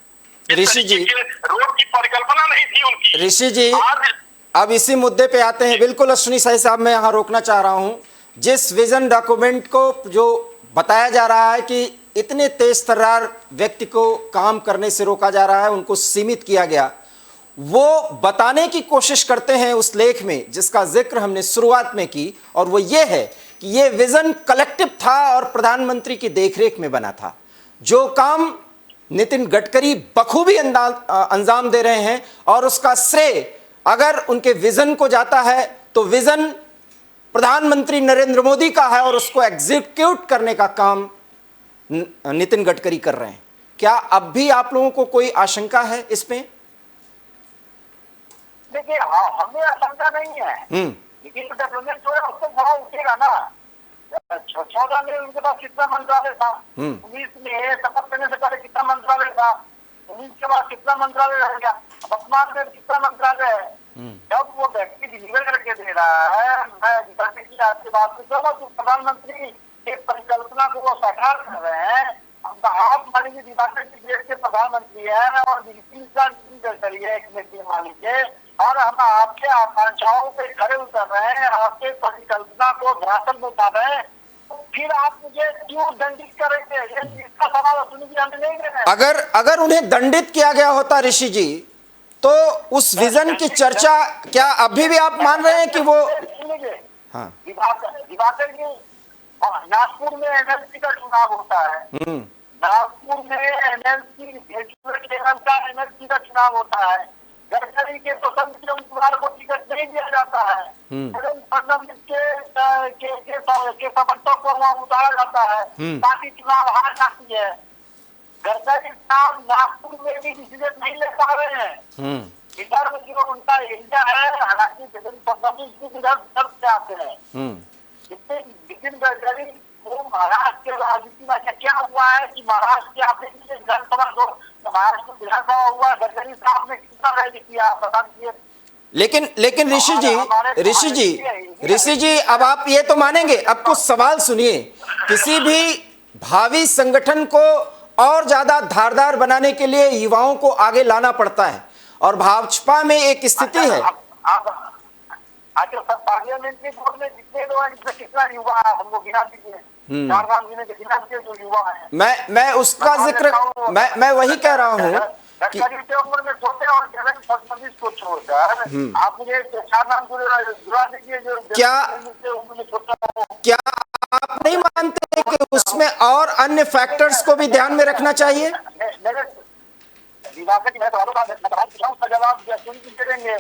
ऋषि जी, रोड की परिकल्पना नहीं थी उनकी। ऋषि जी आज अब इसी मुद्दे पे आते हैं। बिल्कुल अश्विनी साई साहब, मैं यहाँ रोकना चाह रहा हूँ। जिस विजन डॉक्यूमेंट को जो बताया जा रहा है कि इतने तेज तर्रार व्यक्ति को काम करने से रोका जा रहा है, उनको सीमित किया गया, वो बताने की कोशिश करते हैं उस लेख में जिसका जिक्र हमने शुरुआत में की, और वो ये है कि ये विजन कलेक्टिव था और प्रधानमंत्री की देखरेख में बना था। जो काम नितिन गडकरी बखूबी अंजाम दे रहे हैं, और उसका श्रेय अगर उनके विजन को जाता है तो विजन प्रधानमंत्री नरेंद्र मोदी का है, और उसको एग्जीक्यूट करने का काम नितिन गडकरी कर रहे हैं। क्या अब भी आप लोगों को कोई आशंका है इसमें? देखिए, हाँ, हमें आशंका नहीं है, लेकिन डेवलपमेंट जो है उसको बड़ा उठेगा ना। 14 में उनके पास कितना मंत्रालय था, 19 में शपथ लेने से पहले कितना मंत्रालय था, 19 के बाद कितना मंत्रालय रह गया, वर्तमान में कितना मंत्रालय है। जब वो व्यक्ति डिलीवर करके दे रहा है, मैं दिखाने की आपकी बात तो प्रधानमंत्री के परिकल्पना को वो साकार कर रहे हैं। आप मान लीजिए दिवाकर की देश के प्रधानमंत्री है और गडकरी है एक व्यक्ति मान लीजिए, और हम आपके आकांक्षाओं पे खड़े उतर रहे हैं, आपके परिकल्पना को धरातल में उतार रहे हैं, तो फिर आप मुझे क्यों दंडित करेंगे? इसका सवाल सुनिए जी, हमें नहीं देना है। अगर उन्हें दंडित किया गया होता ऋषि जी, तो उस विजन की चर्चा क्या अभी भी आप मान रहे हैं कि वो? हाँ, दिवाकर जी, नागपुर में एमएलसी का चुनाव होता है, नागपुर में एमएलसी का चुनाव होता है। गडकरी के स्वतंत्र उम्मीदवार को टिकट नहीं दिया जाता है, फडणवीस के समर्थक को वहाँ उतारा जाता है ताकि चुनाव हार जाती है। गडकरी साहब नागपुर में भी डिसीजन नहीं ले पा रहे हैं। इधर में जो उनका एरिया है, हालांकि फडणवीस इधर से आते हैं, लेकिन गडकरी वो महाराष्ट्र के राजनीति में क्या हुआ है कि महाराष्ट्र के आपने विधानसभा जो महाराष्ट्र विधानसभा हुआ, गडकरी साहब ने कितना रैली किया बता दीजिए। लेकिन ऋषि जी अब आप ये तो मानेंगे, अब कुछ सवाल सुनिए। किसी भी भावी संगठन को और ज्यादा धारदार बनाने के लिए युवाओं को आगे लाना पड़ता है, और भाजपा में एक स्थिति है। आजकल सब पार्लियामेंट्री बोर्ड में जितने लोग हैं, इसमें कितना युवा है हमको गिना दीजिए, 4 नाम गिने के गिना दीजिए जो युवा है। मैं उसका जिक्र मैं वही कह रहा हूँ कि उम्र में छोटे और फडणवीस को छोड़कर आप मुझे 4 नाम जुड़ा दीजिए जो उम्र में छोटा हो। क्या आप नहीं मानते कि उसमें और अन्य फैक्टर्स को भी ध्यान में रखना चाहिए? दिवाकर जी, मैं तो जवाब देंगे।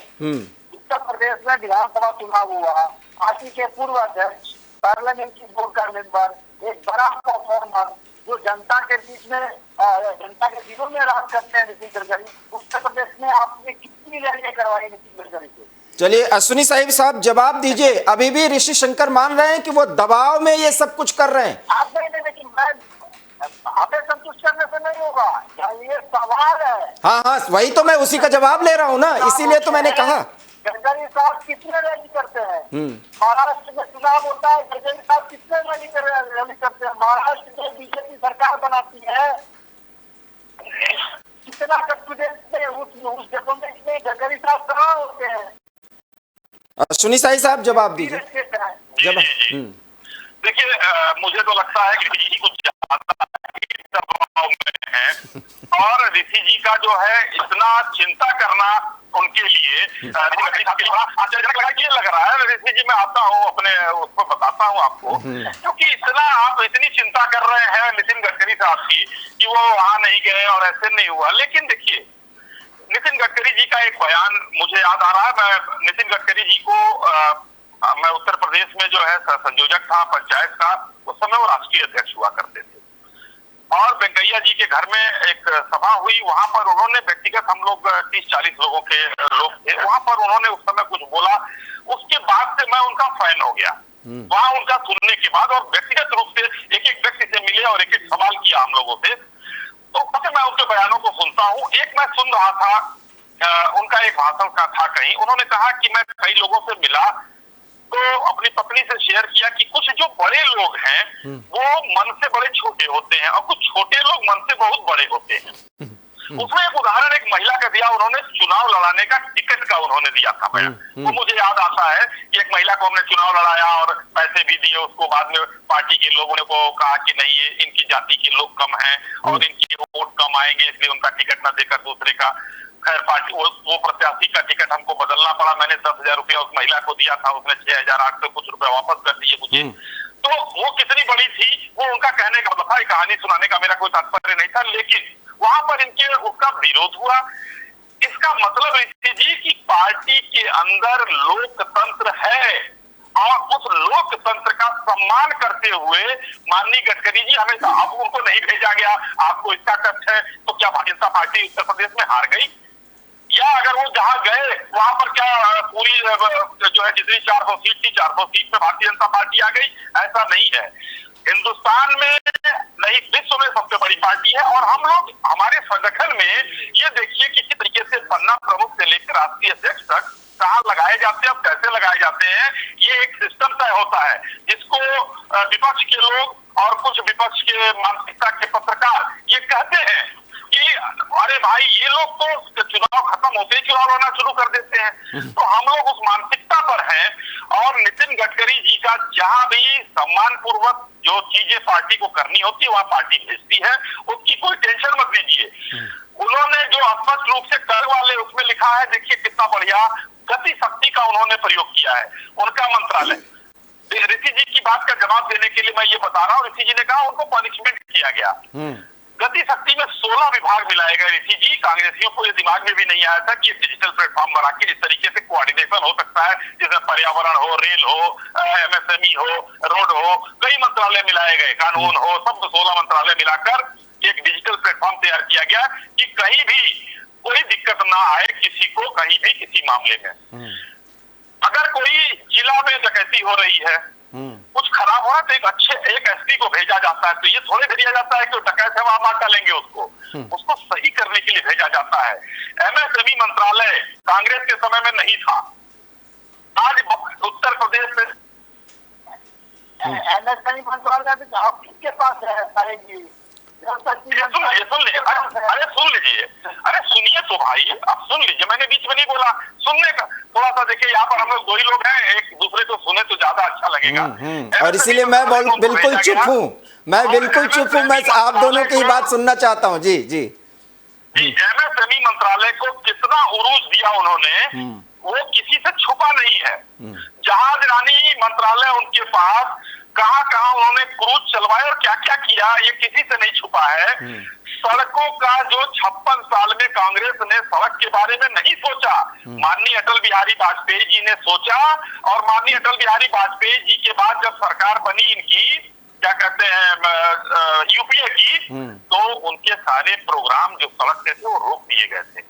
उत्तर प्रदेश में विधानसभा चुनाव हुआ, पार्टी के पूर्व अध्यक्ष, पार्लियामेंट्री बोर्ड का मेंबर, एक बड़ा परफॉर्मर जो जनता के बीच में जनता के दिलों में राज करते हैं नितिन गडकरी, उत्तर प्रदेश में आपने कितनी रैलियां करवाई नितिन गडकरी को? चलिए अश्विनी साहब जवाब दीजिए। अभी भी ऋषि शंकर मान रहे हैं कि वो दबाव में ये सब कुछ कर रहे हैं? आप नहीं, लेकिन मैं हमें संतुष्ट करने से नहीं होगा, ये सवाल है। हाँ, वही तो मैं उसी का जवाब ले रहा हूँ ना, इसीलिए तो मैंने कहा। गडकरी साहब कितने रैली करते हैं? महाराष्ट्र में चुनाव होता है, गडकरी साहब कितने रैली करते हैं? महाराष्ट्र में बीजेपी सरकार बनाती है, कितना कॉन्फिडेंस में उस डेवलपमेंट में गडकरी साहब कहाँ होते हैं? अश्विनी साहब जवाब दीजिए। देखिए, मुझे तो लगता है कि ऋषि जी कुछ ज्यादा दबाव में है, और ऋषि जी का जो है इतना चिंता करना उनके लिए आश्चर्यजनक लग रहा है। ऋषि जी, मैं आता हूँ अपने उसको बताता हूँ आपको, क्योंकि इतना आप इतनी चिंता कर रहे हैं नितिन गडकरी साहब की कि वो वहां नहीं गए और ऐसे नहीं हुआ। लेकिन देखिए, नितिन गडकरी जी का एक बयान मुझे याद आ रहा है। मैं नितिन गडकरी जी को मैं उत्तर प्रदेश में जो है संयोजक था पंचायत का, उस समय वो राष्ट्रीय अध्यक्ष हुआ करते थे, और वेंकैया जी के घर में एक सभा हुई, वहां पर उन्होंने व्यक्तिगत, हम लोग 30-40 लोगों के लोग थे वहां पर, उन्होंने उस समय कुछ बोला, उसके बाद से मैं उनका फैन हो गया। वहां उनका सुनने के बाद, और व्यक्तिगत रूप से एक एक व्यक्ति से मिले और एक एक सवाल किया हम लोगों से, तो मैं उनके बयानों को सुनता हूँ। एक मैं सुन रहा था, उनका एक भाषण का था कहीं, उन्होंने कहा कि मैं कई लोगों से मिला तो अपनी पत्नी से शेयर किया कि कुछ जो बड़े लोग हैं वो मन से बड़े छोटे होते हैं और कुछ छोटे लोग मन से बहुत बड़े होते हैं। उसमें एक उदाहरण एक महिला का दिया, उन्होंने चुनाव लड़ाने का टिकट का उन्होंने दिया था बयान। तो मुझे याद आता है कि एक महिला को हमने चुनाव लड़ाया और पैसे भी दिए, उसको बाद में पार्टी के लोगों ने को कहा कि नहीं, ये इनकी जाति के लोग कम हैं और इनके वोट कम आएंगे, इसलिए उनका टिकट न देकर दूसरे का, खैर पार्टी वो प्रत्याशी का टिकट हमको बदलना पड़ा। मैंने 10,000 रुपया उस महिला को दिया था, उसने 6,800 कुछ रुपया वापस कर दिए मुझे। तो वो कितनी बड़ी थी, वो उनका कहने का मतलब था, कहानी सुनाने का मेरा कोई तात्पर्य नहीं था, लेकिन वहां पर इनके उसका विरोध हुआ। इसका मतलब ऋषि जी की पार्टी के अंदर लोकतंत्र है और उस लोकतंत्र का सम्मान करते हुए माननीय गडकरी जी हमेशा, अब उनको नहीं भेजा गया, आपको इसका कष्ट है, तो क्या भारतीय जनता पार्टी उत्तर प्रदेश में हार गई? या अगर वो जहां गए वहां पर क्या पूरी जो है जितनी 400 सीट थी 400 सीट में भारतीय जनता पार्टी आ गई? ऐसा नहीं है। हिंदुस्तान में नहीं, विश्व में सबसे बड़ी पार्टी है। और हम लोग हमारे संगठन में ये देखिए कि किस तरीके से पन्ना प्रमुख से लेकर राष्ट्रीय अध्यक्ष तक कहाँ लगाए जाते हैं, अब कैसे लगाए जाते हैं, ये एक सिस्टम तय होता है, जिसको विपक्ष के लोग और कुछ विपक्ष के मानसिकता के पत्रकार ये कहते हैं कि अरे भाई ये लोग तो चुनाव खत्म होते ही चुनाव लड़ना शुरू कर देते हैं। तो हम लोग उस मानसिकता पर हैं और नितिन गडकरी जी का जहां भी सम्मान पूर्वक जो चीजें पार्टी को करनी होती है वहां पार्टी भेजती है, उसकी कोई टेंशन मत लीजिए। उन्होंने जो स्पष्ट रूप से कर वाले उसमें लिखा है, देखिए कितना बढ़िया गति शक्ति का उन्होंने प्रयोग किया है उनका मंत्रालय। ऋषि जी की बात का जवाब देने के लिए मैं ये बता रहा हूँ, ऋषि जी ने कहा उनको पनिशमेंट किया गया। गति शक्ति में 16 विभाग मिलाए गए ऋषि जी। कांग्रेसियों को ये दिमाग में भी नहीं आया था कि डिजिटल प्लेटफॉर्म बना के इस तरीके से कोऑर्डिनेशन हो सकता है, जिसमें पर्यावरण हो, रेल हो, एमएसएमई हो, रोड हो, कई मंत्रालय मिलाए गए, कानून हो, सब 16 मंत्रालय मिलाकर एक डिजिटल प्लेटफॉर्म तैयार किया गया कि कहीं भी कोई दिक्कत ना आए किसी को, कहीं भी किसी मामले में। अगर कोई जिला में डकैती हो रही है, कुछ खराब हो रहा है, तो एक एसपी को भेजा जाता है। तो ये थोड़े भेजा जाता है कि डकैत है वहां मार डालेंगे उसको सही करने के लिए भेजा जाता है। एमएसएमई मंत्रालय कांग्रेस के समय में नहीं था, आज उत्तर प्रदेश में एमएसएमई मंत्रालय किसके पास है? सुन लीजिए, अरे सुनिए तो भाई, अब सुन लीजिए, मैंने बीच में नहीं बोला, सुनने का थोड़ा सा देखिए, यहाँ पर हम लोग 2 ही लोग हैं, एक दूसरे को सुने तो ज्यादा अच्छा लगेगा। और इसीलिए मैं बिल्कुल चुप हूँ, मैं बिल्कुल चुप हूँ, मैं आप दोनों की बात सुनना चाहता हूँ। जी जी जी, एमएसएमई मंत्रालय को कितना उरूज दिया उन्होंने, वो किसी से छुपा नहीं है। जहाज रानी मंत्रालय उनके पास, कहाँ कहाँ उन्होंने क्रूज चलवाए और क्या क्या किया, ये किसी से नहीं छुपा है। सड़कों का जो 56 साल में कांग्रेस ने सड़क के बारे में नहीं सोचा, माननीय अटल बिहारी वाजपेयी जी ने सोचा। और माननीय अटल बिहारी वाजपेयी जी के बाद जब सरकार बनी इनकी, क्या कहते हैं, यूपीए की, तो उनके सारे प्रोग्राम जो सड़क से थे वो रोक दिए गए थे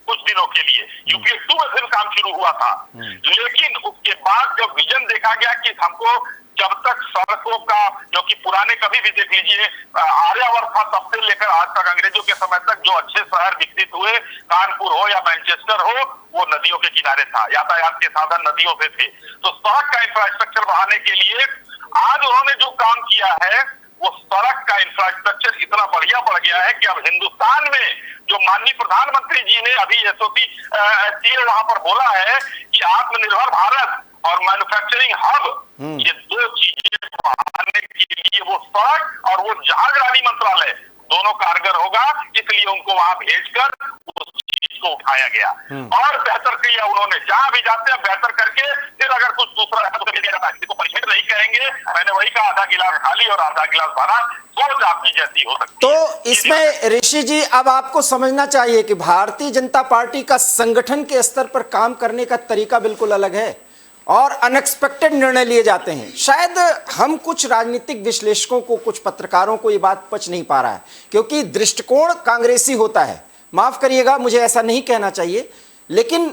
कुछ दिनों के लिए। यूपीए 2 में फिर काम शुरू हुआ था, लेकिन उसके बाद जब विजन देखा गया कि हमको जब तक सड़कों का, जो कि पुराने कभी भी देख लीजिए, आर्यावर्त था तब से लेकर आज तक, अंग्रेजों के समय तक जो अच्छे शहर विकसित हुए, कानपुर हो या मैनचेस्टर हो, वो नदियों के किनारे था, यातायात के साधन नदियों से थे। तो सड़क का इंफ्रास्ट्रक्चर बढ़ाने के लिए आज उन्होंने जो काम किया है, वो सड़क का इंफ्रास्ट्रक्चर इतना बढ़िया बढ़ गया है कि अब हिंदुस्तान में जो माननीय प्रधानमंत्री जी ने अभी एसओपी वहां पर बोला है कि आत्मनिर्भर भारत और मैन्युफैक्चरिंग हब, ये 2 चीजें बढ़ाने के लिए वो सड़क और वो जहाज रानी मंत्रालय दोनों कारगर होगा, इसलिए उनको वहां भेजकर उस चीज को उठाया गया और बेहतर किया उन्होंने। जहां भी जाते हैं बेहतर करके, फिर अगर कुछ दूसरा है तो दिया जाता है, किसी को पनिशमेंट नहीं कहेंगे। मैंने वही कहा, आधा गिलास खाली और आधा गिलास भरा, सोच आपकी जैसी हो सकती है। तो इसमें ऋषि जी अब आपको समझना चाहिए कि भारतीय जनता पार्टी का संगठन के स्तर पर काम करने का तरीका बिल्कुल अलग है और अनएक्सपेक्टेड निर्णय लिए जाते हैं। शायद हम कुछ राजनीतिक विश्लेषकों को, कुछ पत्रकारों को ये बात पच नहीं पा रहा है, क्योंकि दृष्टिकोण कांग्रेसी होता है। माफ करिएगा, मुझे ऐसा नहीं कहना चाहिए, लेकिन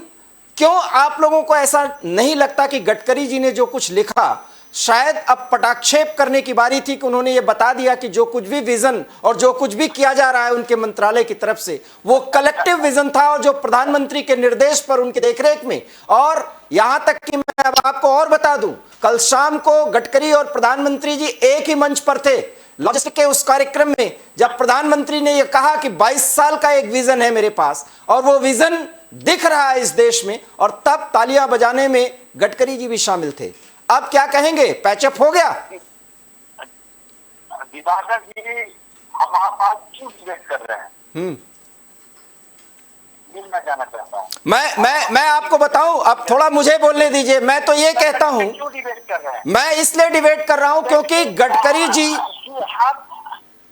क्यों आप लोगों को ऐसा नहीं लगता कि गडकरी जी ने जो कुछ लिखा, शायद अब पटाक्षेप करने की बारी थी कि उन्होंने ये बता दिया कि जो कुछ भी विजन और जो कुछ भी किया जा रहा है उनके मंत्रालय की तरफ से, वो कलेक्टिव विजन था, और जो प्रधानमंत्री के निर्देश पर, उनके देखरेख में। और यहां तक कि मैं अब आपको और बता दूं, कल शाम को गडकरी और प्रधानमंत्री जी एक ही मंच पर थे लॉजिस्टिक के उस कार्यक्रम में, जब प्रधानमंत्री ने यह कहा कि 22 साल का एक विजन है मेरे पास और वो विजन दिख रहा है इस देश में, और तब तालियां बजाने में गडकरी जी भी शामिल थे। अब क्या कहेंगे, पैचअप हो गया? दिवाकर जी, हम आज क्यों डिबेट कर रहे हैं, ये मैं जानना चाहता हूँ। मैं आपको बताऊं, अब थोड़ा मुझे बोलने दीजिए। मैं तो ये कहता हूं, क्यों डिबेट कर रहे हैं? मैं इसलिए डिबेट कर रहा हूं क्योंकि गडकरी जी,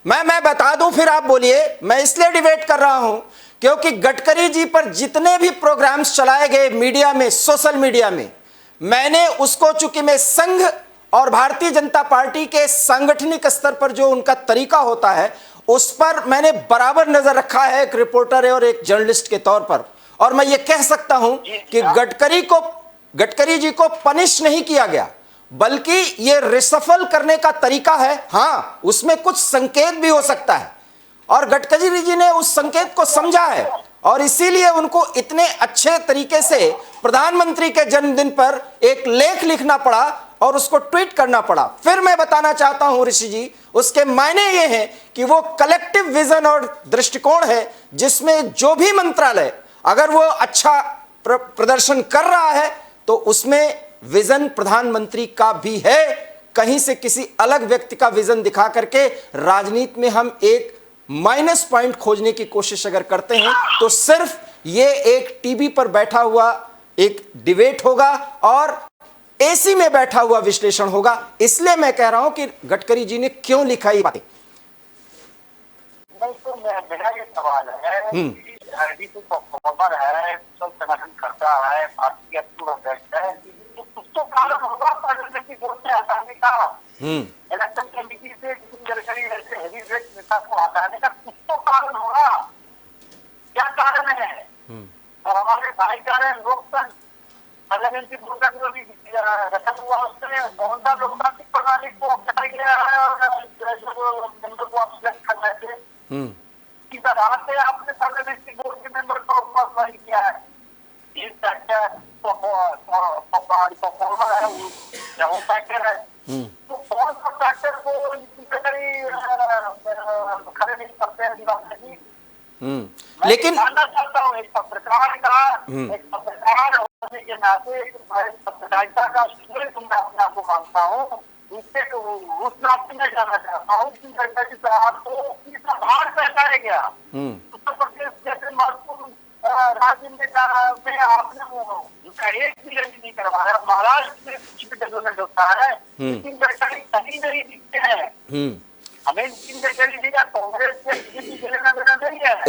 मैं बता दूं फिर आप बोलिए। मैं इसलिए डिबेट कर रहा हूं क्योंकि गडकरी जी पर जितने भी प्रोग्राम्स चलाए गए मीडिया में, सोशल मीडिया में, मैंने उसको, चूंकि मैं संघ और भारतीय जनता पार्टी के सांगठनिक स्तर पर जो उनका तरीका होता है उस पर मैंने बराबर नजर रखा है, एक रिपोर्टर और एक जर्नलिस्ट के तौर पर। और मैं ये कह सकता हूं कि गडकरी जी को पनिश नहीं किया गया, बल्कि ये रिसफल करने का तरीका है। हां, उसमें कुछ संकेत भी हो सकता है, और गडकरी जी ने उस संकेत को समझा है, और इसीलिए उनको इतने अच्छे तरीके से प्रधानमंत्री के जन्मदिन पर एक लेख लिखना पड़ा और उसको ट्वीट करना पड़ा। फिर मैं बताना चाहता हूं ऋषि जी, उसके मायने ये हैं कि वो कलेक्टिव विजन और दृष्टिकोण है, जिसमें जो भी मंत्रालय अगर वो अच्छा प्रदर्शन कर रहा है तो उसमें विजन प्रधानमंत्री का भी है। कहीं से किसी अलग व्यक्ति का विजन दिखा करके राजनीति में हम एक माइनस पॉइंट खोजने की कोशिश अगर करते हैं तो सिर्फ ये एक टीवी पर बैठा हुआ एक डिबेट होगा और एसी में बैठा हुआ विश्लेषण होगा। इसलिए मैं कह रहा हूं कि गडकरी जी ने क्यों लिखा ये बातें। नहीं तो मेरा ये सवाल है, परफॉर्मर है, सब संगठन करता है, पार्टी अध्यक्ष है, तो कुछ तो कारण होगा पार्लियामेंट्री बोर्ड से हटाने का, इलेक्शन कमेटी से गडकरी जैसे हेवी वेट नेता को हटाने का कुछ तो कारण होगा। क्या कारण है? और हमारे भाईचारे लोकतंत्र पार्लियामेंट्री बोर्ड का जो भी गठन हुआ उसमें कौन सा लोकतांत्रिक प्रणाली को अपनाया गया है, और मेंबर को आप सिलेक्ट कर रहे थे, किस आधार से आपने पार्लियामेंट्री बोर्ड के मेंबर को अपॉइंट किया है? ये फैक्टर परफॉर्मर है, वो फैक्टर है, तो कौन सा फैक्टर को खड़े नहीं करते हैं दिवाकर जी? लेकिन जानना चाहता हूँ, एक पत्रकार होने के नाते, पत्रकारिता का स्टूडेंट मैं अपने आप को मानता हूँ, उससे उस नाते मैं जानना चाहता हूँ कि गडकरी साहब को किस आधार पर हटाया गया? उत्तर प्रदेश जैसे महत्वपूर्ण राज्य में आपने उनका एक भी रैली नहीं करवाया। महाराष्ट्र में कुछ भी डेवलपमेंट होता है, लेकिन गडकरी कहीं नहीं दिखते हैं।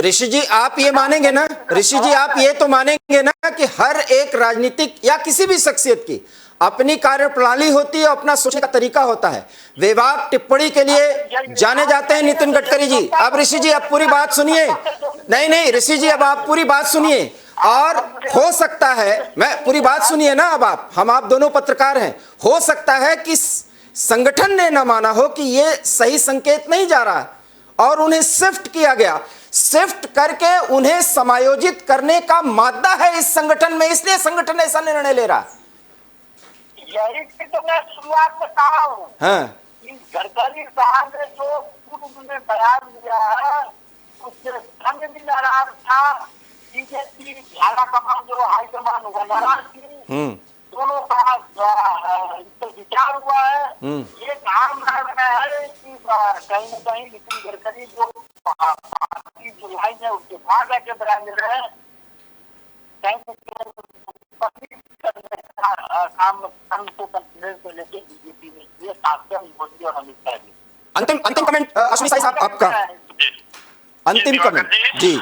ऋषि जी आप ये मानेंगे ना, ऋषि जी आप ये तो मानेंगे ना कि हर एक राजनीतिक या किसी भी शख्सियत की अपनी कार्यप्रणाली होती है, अपना सोचने का तरीका होता है। विभाग टिप्पणी के लिए जाने जाते हैं नितिन गडकरी जी। अब ऋषि जी आप पूरी बात सुनिए, नहीं ऋषि जी अब आप पूरी बात सुनिए, और हो सकता है, मैं पूरी बात सुनिए ना, अब आप दोनों पत्रकार हैं, हो सकता है कि संगठन ने न माना हो कि ये सही संकेत नहीं जा रहा है और उन्हें शिफ्ट किया गया। शिफ्ट करके उन्हें समायोजित करने का मादा है इस संगठन में, इसलिए संगठन ऐसा निर्णय ले रहा है। यही तो मैं शुरुआत में कहा हूँ, गडकरी साहब ने जो पूर्व में बयान दिया है उससे संग भी नाराज था, बीजेपी हाईकमान जो हाईकमान हुआ नाराज थी, दोनों का विचार हुआ है। ये काम रहा है कि कहीं न कहीं नितिन गडकरी जो पार्टी जो लाइन है उसके भाग आके बयान दे रहे हैं, लेके बीजेपी में ये खासकर मोदी और अमित शाह जी। अंतिम कमेंट अश्विनी साहब आपका, अंतिम कमेंट जी।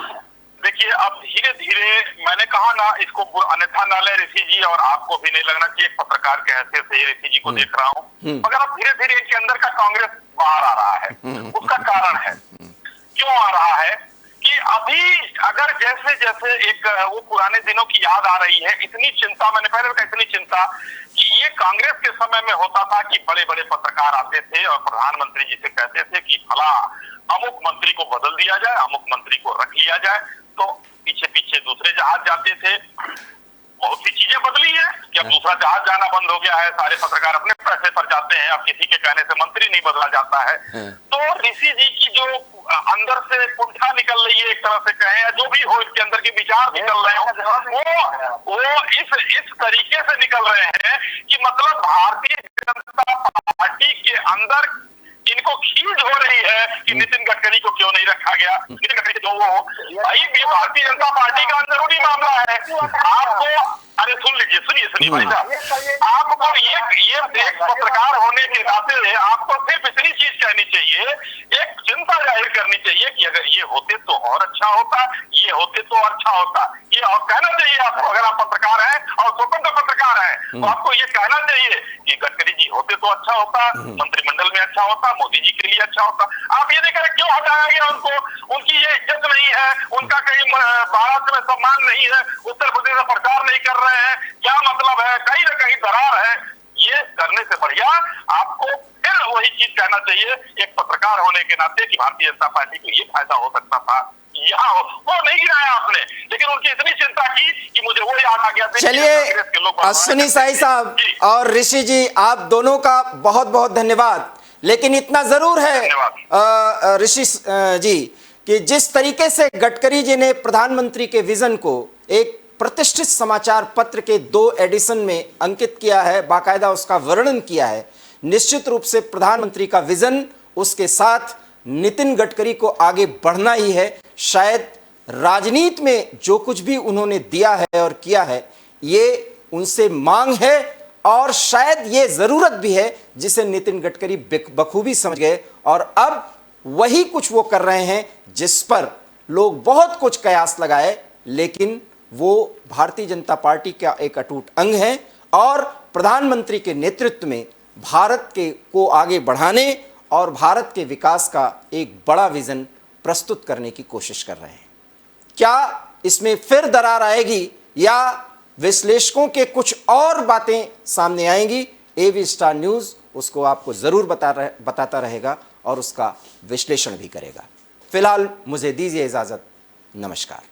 देखिए अब धीरे धीरे मैंने कहा ना, इसको अन्यथा ना ले ऋषि जी, और आपको भी नहीं लगना चाहिए, एक पत्रकार के हैसियत से ऋषि जी को देख रहा हूँ, मगर अब धीरे धीरे इनके अंदर का कांग्रेस बाहर आ रहा है। उसका कारण है, क्यों आ रहा है कि अभी अगर जैसे जैसे एक वो पुराने दिनों की याद आ रही है, इतनी चिंता, मैंने पहले कहा इतनी चिंता कि ये कांग्रेस के समय में होता था कि बड़े बड़े पत्रकार आते थे और प्रधानमंत्री जी से कहते थे कि फला अमुक मंत्री को बदल दिया जाए, अमुक मंत्री को रख लिया जाए, तो पीछे पीछे दूसरे जहाज जाते थे। बहुत सी चीजें बदली है कि अब दूसरा जहाज जाना बंद हो गया है, सारे पत्रकार अपने पैसे पर जाते हैं, अब किसी के कहने से मंत्री नहीं बदला जाता है। तो ऋषि जी की जो अंदर से कुंठा निकल रही है, एक तरह से कहें, या जो भी हो, इसके अंदर के विचार निकल रहे हो, वो इस तरीके से निकल रहे हैं कि मतलब भारतीय जनता पार्टी के अंदर इनको खींच हो रही है कि नितिन गडकरी को क्यों नहीं रखा गया। नितिन गडकरी जो वो भाई, ये भारतीय जनता पार्टी का अंदरूनी मामला है। आपको, अरे सुनिए भाई साहब, आपको ये एक पत्रकार होने के नाते आपको सिर्फ इतनी चीज कहनी चाहिए, एक चिंता जाहिर करनी चाहिए कि अगर ये होते तो और अच्छा होता, ये होते तो अच्छा होता, ये और कहना चाहिए आपको। अगर आप पत्रकार हैं और स्वतंत्र पत्रकार हैं, तो आपको ये कहना चाहिए कि गडकरी जी होते तो अच्छा होता, मंत्रिमंडल में अच्छा होता, मोदी जी के लिए अच्छा होता। आप ये देख रहे क्यों हटाया गया उनको? उनकी ये इज्जत नहीं है, उनका कहीं भारत में सम्मान नहीं है, उत्तर प्रदेश में प्रचार नहीं कर रहे हैं, क्या मतलब है? कहीं ना कहीं दरार है। ये करने से बढ़िया आपको फिर वही चीज कहना चाहिए एक पत्रकार होने के नाते कि भारतीय जनता पार्टी को ये फायदा हो सकता था, यहाँ वो नहीं गिराया आपने, लेकिन उनकी इतनी चिंता की कि मुझे वो याद आ गया। चलिए अश्विनी साई साहब और ऋषि जी, आप दोनों का बहुत बहुत धन्यवाद। लेकिन इतना जरूर है ऋषि जी कि जिस तरीके से गडकरी जी ने प्रधानमंत्री के विजन को एक प्रतिष्ठित समाचार पत्र के 2 एडिशन में अंकित किया है, बाकायदा उसका वर्णन किया है, निश्चित रूप से प्रधानमंत्री का विजन, उसके साथ नितिन गडकरी को आगे बढ़ना ही है। शायद राजनीति में जो कुछ भी उन्होंने दिया है और किया है, ये उनसे मांग है और शायद ये जरूरत भी है, जिसे नितिन गडकरी बखूबी समझ गए। और अब वही कुछ वो कर रहे हैं जिस पर लोग बहुत कुछ कयास लगाए, लेकिन वो भारतीय जनता पार्टी का एक अटूट अंग है और प्रधानमंत्री के नेतृत्व में भारत को आगे बढ़ाने और भारत के विकास का एक बड़ा विजन प्रस्तुत करने की कोशिश कर रहे हैं। क्या इसमें फिर दरार आएगी या विश्लेषकों के कुछ और बातें सामने आएंगी? एबी स्टार न्यूज़ उसको आपको जरूर बताता रहेगा और उसका विश्लेषण भी करेगा। फिलहाल मुझे दीजिए इजाजत, नमस्कार।